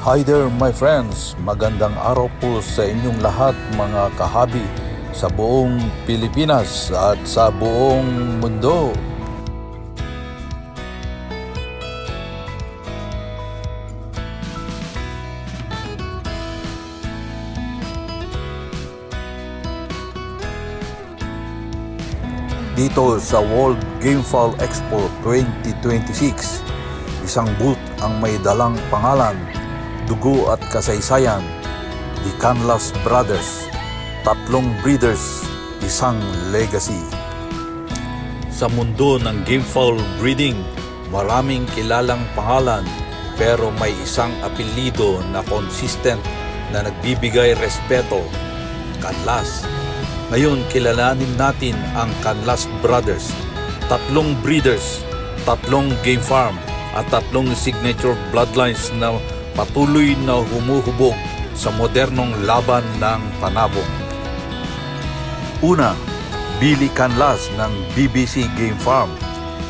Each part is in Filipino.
Hi there my friends, magandang araw po sa inyong lahat mga kahabi sa buong Pilipinas at sa buong mundo. Dito sa World Gamefowl Expo 2026, isang booth ang may dalang pangalan, dugo at kasaysayan, The Canlas Brothers, tatlong breeders, isang legacy. Sa mundo ng gamefowl breeding, maraming kilalang pangalan pero may isang apelyido na consistent na nagbibigay respeto, Canlas. Ngayon, kilalanin natin ang Canlas Brothers, tatlong breeders, tatlong game farm, at tatlong signature bloodlines na patuloy na humuhubog sa modernong laban ng panabong. Una, Billy Canlas ng BBC Game Farm.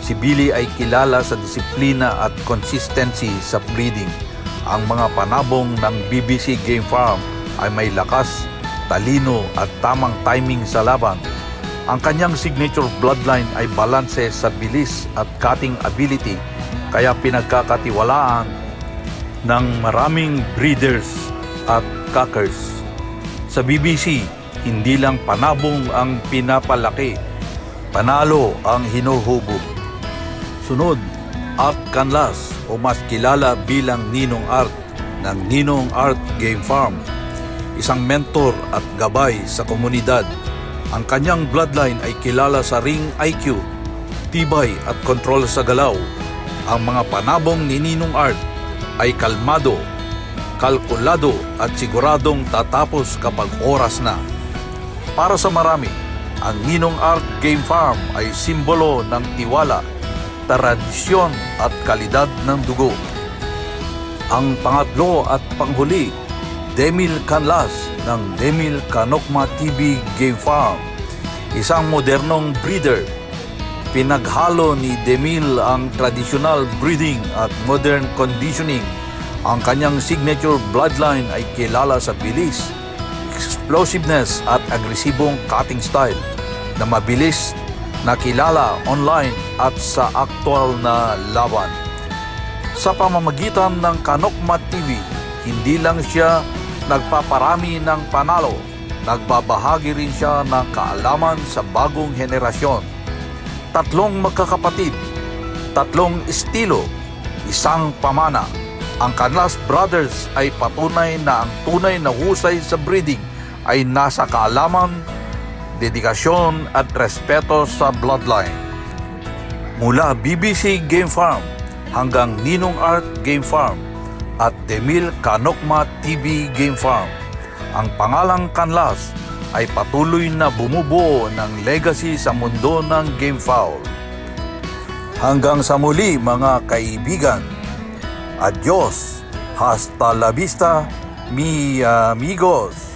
Si Billy ay kilala sa disiplina at consistency sa breeding. Ang mga panabong ng BBC Game Farm ay may lakas, talino at tamang timing sa laban. Ang kanyang signature bloodline ay balanse sa bilis at cutting ability, kaya pinagkakatiwalaan ng maraming breeders at cockers. Sa BBC, hindi lang panabong ang pinapalaki, panalo ang hinuhubog. Sunod, Art Canlas o mas kilala bilang Ninong Art ng Ninong Art Game Farm. Isang mentor at gabay sa komunidad. Ang kanyang bloodline ay kilala sa ring IQ, tibay at kontrol sa galaw. Ang mga panabong ni Ninong Art ay kalmado, kalkulado at siguradong tatapos kapag oras na. Para sa marami, ang Ninong Art Game Farm ay simbolo ng tiwala, tradisyon at kalidad ng dugo. Ang pangatlo at panghuli, Demil Canlas ng Demil Canocma TV Game Farm. Isang modernong breeder. Pinaghalo ni Demil ang traditional breeding at modern conditioning. Ang kanyang signature bloodline ay kilala sa bilis, explosiveness at agresibong cutting style na mabilis na kilala online at sa aktual na laban. Sa pamamagitan ng Canocma TV, hindi lang siya nagpaparami ng panalo, nagbabahagi rin siya ng kaalaman sa bagong henerasyon. Tatlong magkakapatid, tatlong estilo, isang pamana. Ang Canlas Brothers ay patunay na ang tunay na husay sa breeding ay nasa kaalaman, dedikasyon at respeto sa bloodline. Mula BBC Game Farm hanggang Ninong Art Game Farm at Demil Canocma TV Game Farm, ang pangalang Canlas ay patuloy na bumubuo ng legacy sa mundo ng gamefowl. Hanggang sa muli mga kaibigan. Adios. Hasta la vista, mi amigos.